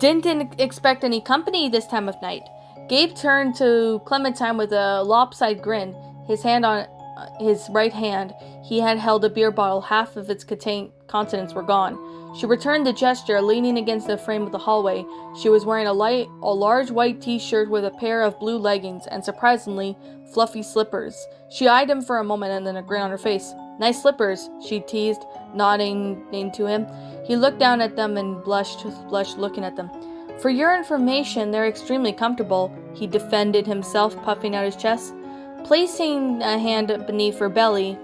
Didn't expect any company this time of night. Gabe turned to Clementine with a lopsided grin, his hand on his right hand. He had held a beer bottle. Half of its contents were gone. She returned the gesture, leaning against the frame of the hallway. She was wearing a large white t-shirt with a pair of blue leggings and, surprisingly, fluffy slippers. She eyed him for a moment and then a grin on her face. "Nice slippers," she teased, nodding to him. He looked down at them and blushed looking at them. "For your information, they're extremely comfortable," he defended himself, puffing out his chest. Placing a hand beneath her belly,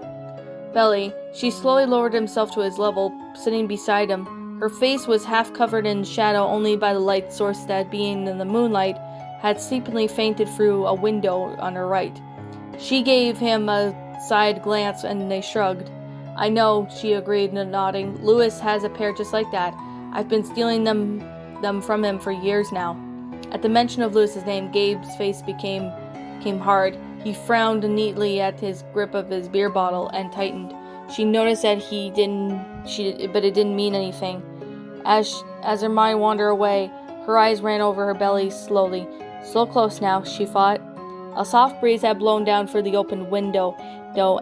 she slowly lowered himself to his level, sitting beside him. Her face was half covered in shadow only by the light source that, being in the moonlight, had sleepily fainted through a window on her right. She gave him a side glance and they shrugged. "I know," she agreed, nodding. "Louis has a pair just like that. I've been stealing them from him for years now." At the mention of Louis's name, Gabe's face became hard. He frowned neatly at his grip of his beer bottle and tightened. She noticed that but it didn't mean anything. As her mind wandered away, her eyes ran over her belly slowly. "So close now," she thought. A soft breeze had blown down through the open window,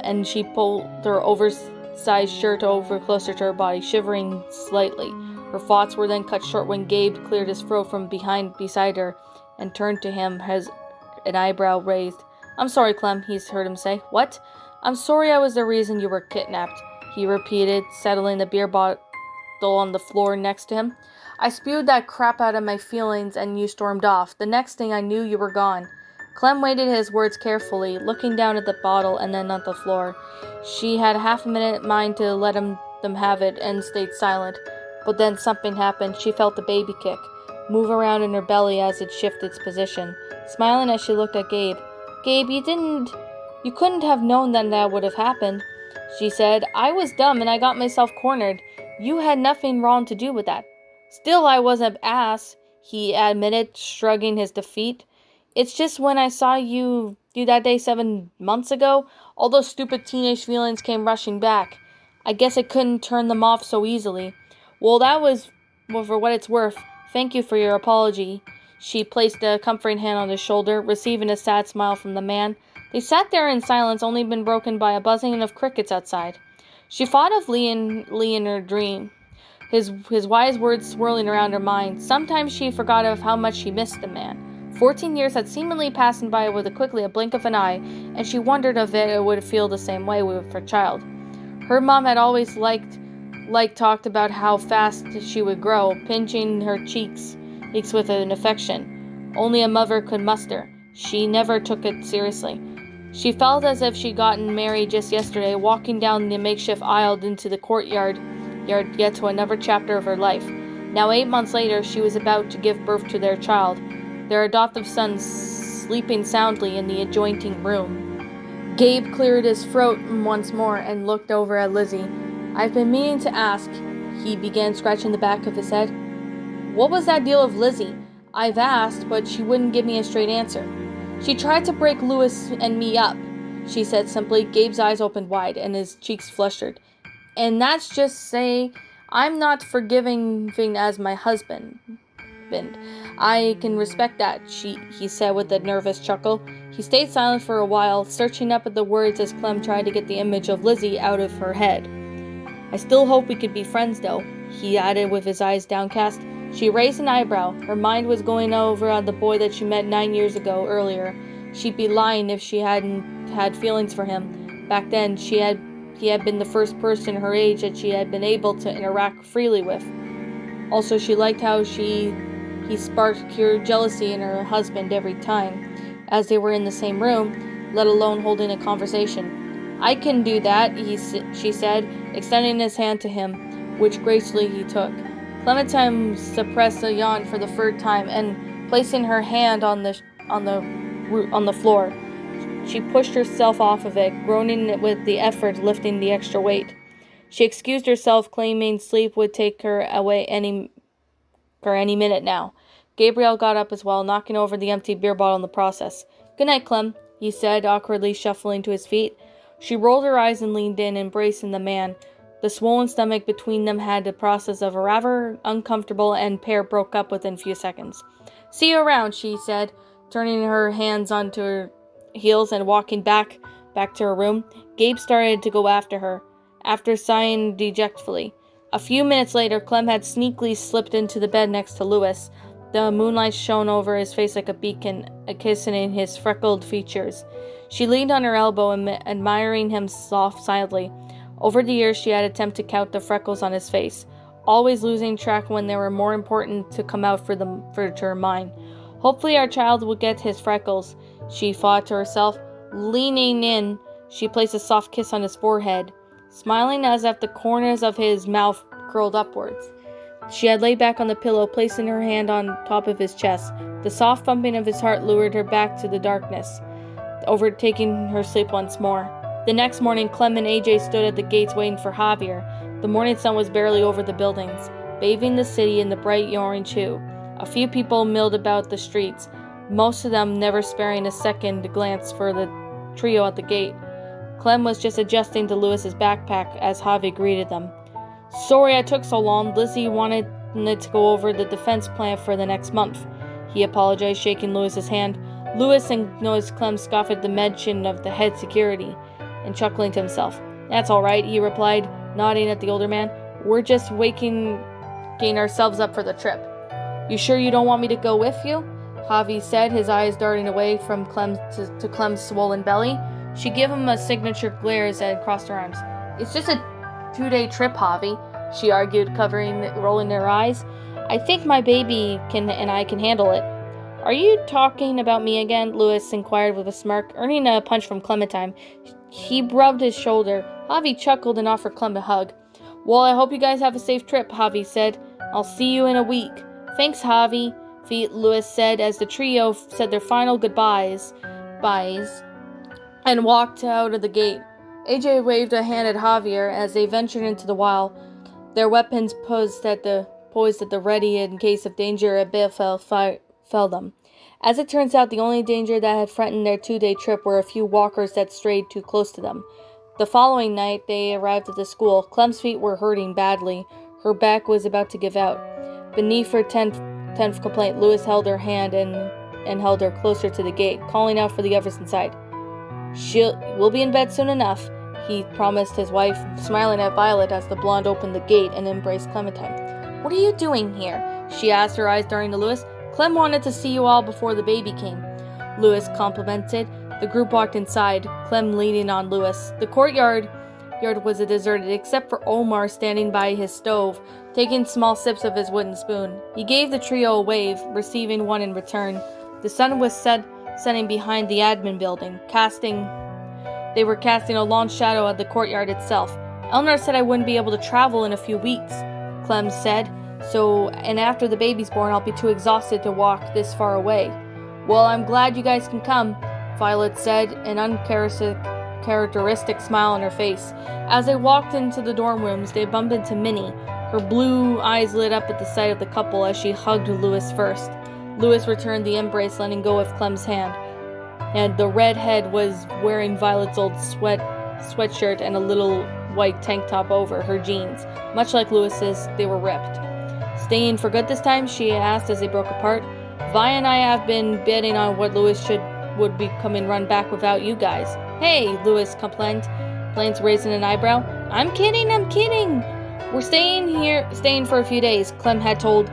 and she pulled her oversized shirt over closer to her body, shivering slightly. Her thoughts were then cut short when Gabe cleared his throat from beside her and turned to him, an eyebrow raised. "I'm sorry, Clem," he heard him say. "What?" "I'm sorry I was the reason you were kidnapped," he repeated, settling the beer bottle on the floor next to him. "I spewed that crap out of my feelings and you stormed off. The next thing I knew, you were gone." Clem weighted his words carefully, looking down at the bottle and then at the floor. She had half a minute mind to let them have it and stayed silent. But then something happened. She felt the baby kick move around in her belly as it shifted its position. Smiling as she looked at Gabe. "Gabe, you couldn't have known that would have happened," she said. "I was dumb and I got myself cornered. You had nothing wrong to do with that." "Still, I was an ass," he admitted, shrugging his defeat. "It's just when I saw you do that day 7 months ago, all those stupid teenage feelings came rushing back. I guess I couldn't turn them off so easily. Well, that was for what it's worth. Thank you for your apology." She placed a comforting hand on his shoulder, receiving a sad smile from the man. They sat there in silence, only been broken by a buzzing of crickets outside. She thought of Lee in her dream, his wise words swirling around her mind. Sometimes she forgot of how much she missed the man. 14 years had seemingly passed by with a blink of an eye, and she wondered if it would feel the same way with her child. Her mom had always talked about how fast she would grow, pinching her cheeks with an affection only a mother could muster. She never took it seriously. She felt as if she'd gotten married just yesterday, walking down the makeshift aisle into the courtyard, yet to another chapter of her life. Now 8 months later, she was about to give birth to their child, their adoptive son, sleeping soundly in the adjoining room. Gabe cleared his throat once more and looked over at Lizzie. "I've been meaning to ask," he began, scratching the back of his head. "What was that deal of Lizzie? I've asked, but she wouldn't give me a straight answer." "She tried to break Louis and me up," she said simply. Gabe's eyes opened wide and his cheeks flushed. "And that's just say I'm not forgiving as my husband. I can respect that," he said with a nervous chuckle. He stayed silent for a while, searching up at the words as Clem tried to get the image of Lizzie out of her head. "I still hope we could be friends, though," he added with his eyes downcast. She raised an eyebrow. Her mind was going over on the boy that she met 9 years ago earlier. She'd be lying if she hadn't had feelings for him. Back then, he had been the first person her age that she had been able to interact freely with. Also, she liked how he sparked pure jealousy in her husband every time, as they were in the same room, let alone holding a conversation. "I can do that," she said, extending his hand to him, which gracefully he took. Clementine suppressed a yawn for the third time, and placing her hand on the floor, she pushed herself off of it, groaning with the effort lifting the extra weight. She excused herself, claiming sleep would take her away any minute now. Gabriel got up as well, knocking over the empty beer bottle in the process. "Good night, Clem," he said, awkwardly shuffling to his feet. She rolled her eyes and leaned in, embracing the man. The swollen stomach between them had the process of a rather uncomfortable, and pair broke up within a few seconds. "See you around," she said, turning her hands onto her heels and walking back to her room. Gabe started to go after her, after sighing dejectedly. A few minutes later, Clem had sneakily slipped into the bed next to Louis. The moonlight shone over his face like a beacon, kissing his freckled features. She leaned on her elbow, admiring him silently. Over the years, she had attempted to count the freckles on his face, always losing track when they were more important to come out for her mind. Hopefully our child will get his freckles, she thought to herself. Leaning in, she placed a soft kiss on his forehead, smiling as if the corners of his mouth curled upwards. She had laid back on the pillow, placing her hand on top of his chest. The soft thumping of his heart lured her back to the darkness, overtaking her sleep once more. The next morning, Clem and AJ stood at the gates waiting for Javier. The morning sun was barely over the buildings, bathing the city in the bright orange hue. A few people milled about the streets, most of them never sparing a second glance for the trio at the gate. Clem was just adjusting to Louis's backpack as Javi greeted them. "Sorry I took so long. Lizzie wanted to go over the defense plan for the next month," he apologized, shaking Louis's hand. Louis noticed Clem scoff at the mention of the head security, and chuckling to himself. "That's all right," he replied, nodding at the older man. "We're just waking ourselves up for the trip." "You sure you don't want me to go with you?" Javi said, his eyes darting away from Clem to Clem's swollen belly. She gave him a signature glare as and crossed her arms. "It's just a 2-day trip, Javi," she argued, rolling her eyes. "I think my baby and I can handle it." "Are you talking about me again?" Louis inquired with a smirk, earning a punch from Clementine. He rubbed his shoulder. Javi chuckled and offered Clem a hug. "Well, I hope you guys have a safe trip," Javi said. "I'll see you in a week." "Thanks, Javi," Louis said as the trio said their final goodbyes and walked out of the gate. AJ waved a hand at Javier as they ventured into the wild, their weapons poised at the ready in case of danger befell them. As it turns out, the only danger that had threatened their 2-day trip were a few walkers that strayed too close to them. The following night, they arrived at the school. Clem's feet were hurting badly. Her back was about to give out. Beneath her tenth complaint, Louis held her hand and held her closer to the gate, calling out for the others inside. We'll be in bed soon enough," he promised his wife, smiling at Violet as the blonde opened the gate and embraced Clementine. "What are you doing here?" she asked, her eyes darting to Louis. "Clem wanted to see you all before the baby came," Louis complimented. The group walked inside, Clem leaning on Louis. The courtyard was deserted except for Omar standing by his stove, taking small sips of his wooden spoon. He gave the trio a wave, receiving one in return. The sun was setting behind the admin building, They were casting a long shadow at the courtyard itself. "Eleanor said I wouldn't be able to travel in a few weeks," Clem said. And after the baby's born, I'll be too exhausted to walk this far away." "Well, I'm glad you guys can come," Violet said, an uncharacteristic smile on her face. As they walked into the dorm rooms, they bumped into Minnie. Her blue eyes lit up at the sight of the couple as she hugged Louis first. Louis returned the embrace, letting go of Clem's hand. And the redhead was wearing Violet's old sweatshirt and a little white tank top over her jeans. Much like Louis's, they were ripped. "Staying for good this time?" she asked as they broke apart. "Vi and I have been betting on what Louis would be coming run back without you guys." "Hey," Louis complained, raising an eyebrow. I'm kidding. We're staying for a few days," Clem had told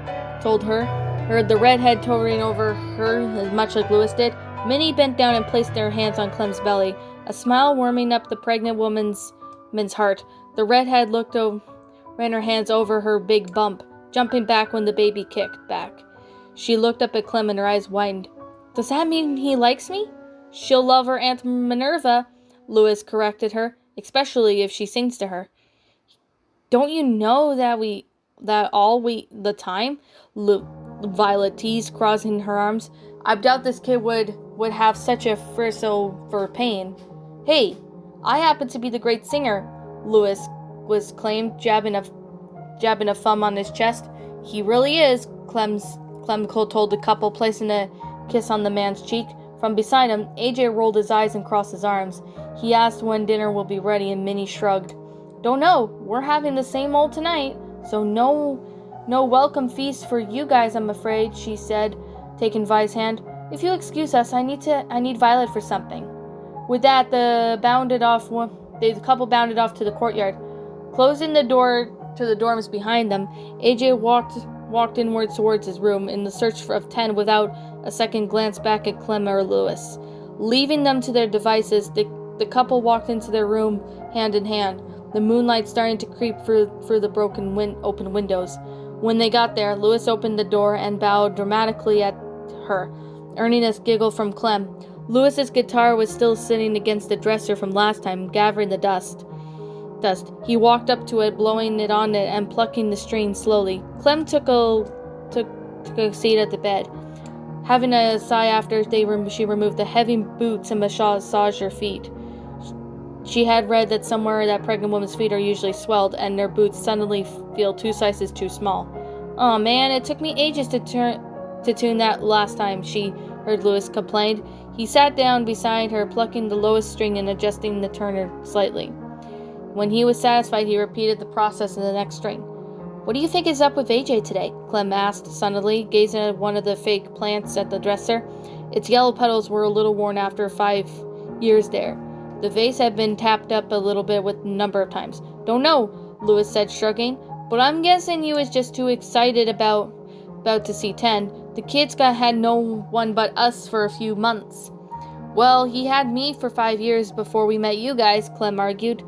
her. Heard the redhead towering over her, as much like Louis did. Minnie bent down and placed their hands on Clem's belly, a smile warming up the pregnant woman's heart. The redhead ran her hands over her big bump, jumping back when the baby kicked back. She looked up at Clem and her eyes widened. "Does that mean he likes me?" "She'll love her Aunt Minerva," Louis corrected her, "especially if she sings to her." "Don't you know the time?" Violet teased, crossing her arms. "I doubt this kid would have such a thirst for pain." "Hey, I happen to be the great singer," Louis was claimed, jabbing a thumb on his chest. "He really is," Clem told the couple, placing a kiss on the man's cheek. From beside him, AJ rolled his eyes and crossed his arms. He asked when dinner will be ready, and Minnie shrugged. Don't know. We're having the same old tonight, so no welcome feast for you guys, I'm afraid, she said, taking Vi's hand. If you'll excuse us, I need Violet for something. With that, the couple bounded off to the courtyard. Closing the door to the dorms behind them, AJ walked inwards towards his room in the search of 10 without a second glance back at Clem or Lewis. Leaving them to their devices, the couple walked into their room hand in hand, the moonlight starting to creep through the open windows. When they got there, Lewis opened the door and bowed dramatically at her, earning a giggle from Clem. Lewis's guitar was still sitting against the dresser from last time, gathering the dust. He walked up to it, blowing it on it and plucking the strings slowly. Clem took a seat at the bed, having a sigh after she removed the heavy boots and massaged her feet. She had read that somewhere that pregnant women's feet are usually swelled, and their boots suddenly feel 2 sizes too small. "Oh man, it took me ages to tune that last time," she heard Lewis complain. He sat down beside her, plucking the lowest string and adjusting the turner slightly. When he was satisfied, he repeated the process in the next string. "What do you think is up with AJ today?" Clem asked sunnily, gazing at one of the fake plants at the dresser. Its yellow petals were a little worn after 5 years there. The vase had been tapped up a little bit with a number of times. "Don't know," Lewis said, shrugging, "but I'm guessing you was just too excited about to see 10. The kid's had no one but us for a few months." "Well, he had me for 5 years before we met you guys," Clem argued.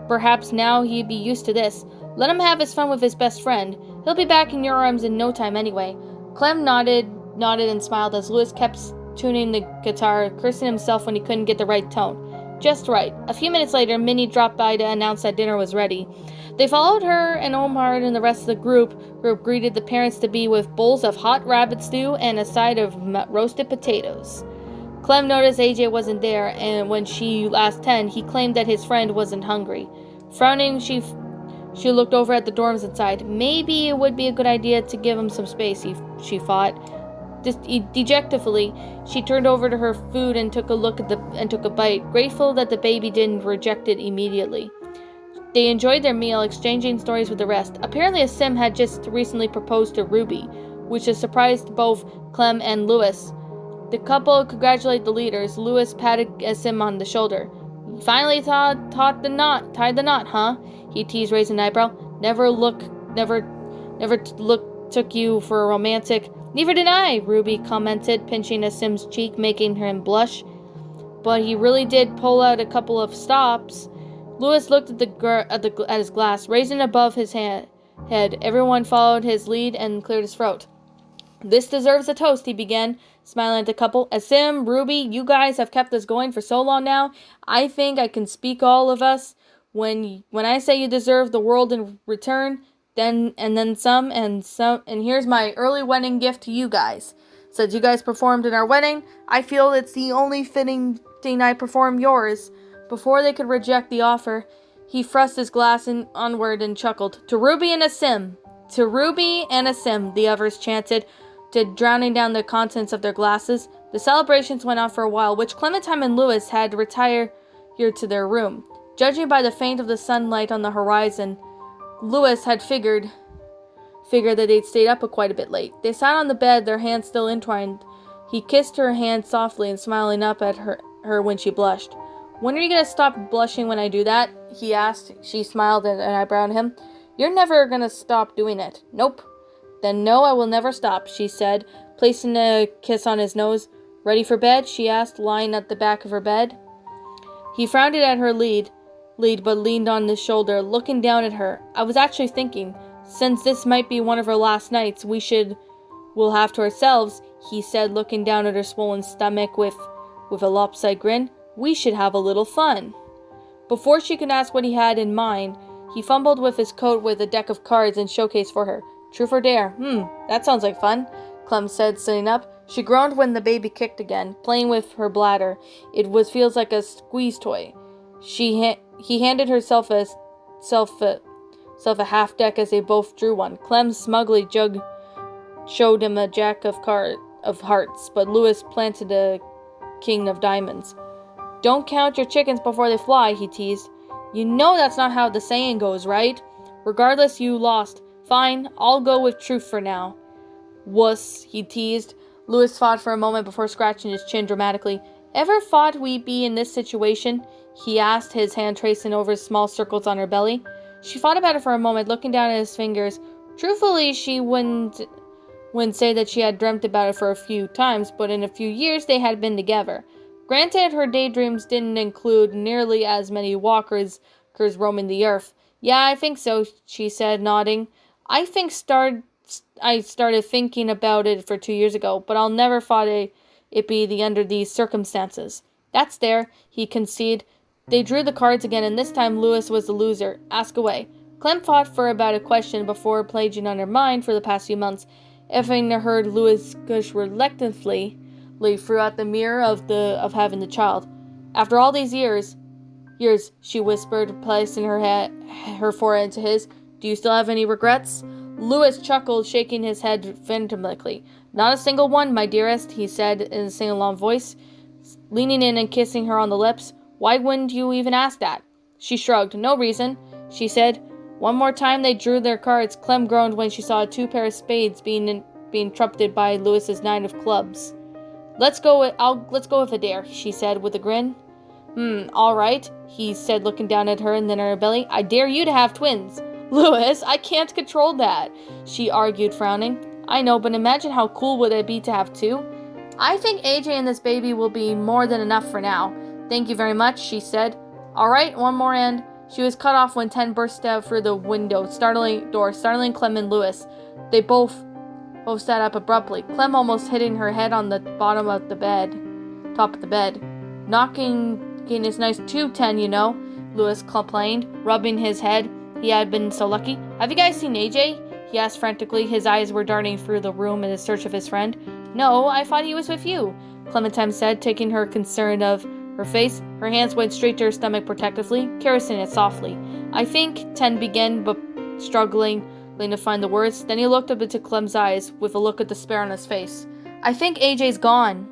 "Perhaps now he'd be used to this. Let him have his fun with his best friend. He'll be back in your arms in no time anyway." Clem nodded and smiled as Lewis kept tuning the guitar, cursing himself when he couldn't get the right tone. Just right. A few minutes later, Minnie dropped by to announce that dinner was ready. They followed her, and Omar and the rest of the group greeted the parents-to-be with bowls of hot rabbit stew and a side of roasted potatoes. Clem noticed AJ wasn't there, and when she asked 10, he claimed that his friend wasn't hungry. Frowning, she looked over at the dorms and sighed. Maybe it would be a good idea to give him some space, she thought. Dejectedly, she turned over to her food and took a bite, grateful that the baby didn't reject it immediately. They enjoyed their meal, exchanging stories with the rest. Apparently, Asim had just recently proposed to Ruby, which has surprised both Clem and Lewis. The couple congratulated the leaders. Lewis patted Asim on the shoulder. "You finally tied the knot, huh?" he teased, raising an eyebrow. Never took you for a romantic." "Neither did I," Ruby commented, pinching Asim's cheek, making him blush. "But he really did pull out a couple of stops." Lewis looked at his glass, raising above his head. Everyone followed his lead and cleared his throat. "This deserves a toast," he began, smiling at the couple. "Asim, Ruby, you guys have kept us going for so long now. I think I can speak all of us. When I say you deserve the world in return, then some, and here's my early wedding gift to you guys. Since you guys performed in our wedding, I feel it's the only fitting thing I perform yours." Before they could reject the offer, he thrust his glass onward and chuckled. "To Ruby and Asim! To Ruby and Asim," the others chanted, drowning down the contents of their glasses. The celebrations went on for a while, which Clementine and Lewis had retired to their room. Judging by the faint of the sunlight on the horizon, Lewis had figured that they'd stayed up quite a bit late. They sat on the bed, their hands still entwined. He kissed her hand softly and smiling up at her when she blushed. "When are you going to stop blushing when I do that?" he asked. She smiled and eyebrowed him. "You're never going to stop doing it." "Nope." "Then no, I will never stop," she said, placing a kiss on his nose. "Ready for bed?" she asked, lying at the back of her bed. He frowned at her lead, but leaned on his shoulder, looking down at her. "I was actually thinking, since this might be one of our last nights, we'll have to ourselves," he said, looking down at her swollen stomach with a lopsided grin. "We should have a little fun." Before she could ask what he had in mind, he fumbled with his coat with a deck of cards and showcased for her. "Truth or dare? That sounds like fun," Clem said, sitting up. She groaned when the baby kicked again, playing with her bladder. It feels like a squeeze toy. He handed herself a half deck as they both drew one. Clem smugly showed him a jack of hearts, but Lewis planted a king of diamonds. "Don't count your chickens before they fly," he teased. You know that's not how the saying goes, right? Regardless, you lost. Fine, I'll go with truth for now. Wuss, he teased. Louis thought for a moment before scratching his chin dramatically. Ever thought we'd be in this situation? He asked, his hand tracing over small circles on her belly. She thought about it for a moment, looking down at his fingers. Truthfully, she wouldn't say that she had dreamt about it for a few times, but in a few years they had been together. Granted, her daydreams didn't include nearly as many walkers roaming the earth. Yeah, I think so, she said, nodding. I started thinking about it for 2 years ago, but I'll never thought it be under these circumstances. That's there, he conceded. They drew the cards again, and this time Louis was the loser. Ask away. Clem thought for about a question before plaguing on her mind for the past few months. Having heard Louis gush reluctantly throughout the mirror of having the child. After all these years, she whispered, placing her forehead to his. Do you still have any regrets? Louis chuckled, shaking his head vehemently. Not a single one, my dearest, he said in a sing-along voice, leaning in and kissing her on the lips. Why wouldn't you even ask that? She shrugged. No reason, she said. One more time they drew their cards. Clem groaned when she saw 2 pairs of spades being trumpeted by Louis's 9 of clubs. Let's go with a dare, she said with a grin. All right, he said, looking down at her and then at her belly. I dare you to have twins. Louis, I can't control that, she argued, frowning. I know, but imagine how cool would it be to have 2? I think AJ and this baby will be more than enough for now. Thank you very much, she said. All right, one more and... She was cut off when Ten burst out through the window, startling Clem and Louis. They both sat up abruptly, Clem almost hitting her head on the top of the bed. Knocking is nice too, Ten, you know, Louis complained, rubbing his head. He had been so lucky. Have you guys seen AJ? He asked frantically. His eyes were darting through the room in search of his friend. No, I thought he was with you, Clementine said, taking her concern of her face. Her hands went straight to her stomach protectively, caressing it softly. I think, Ten began, but struggling to find the words. Then he looked up into Clem's eyes with a look of despair on his face. I think AJ's gone.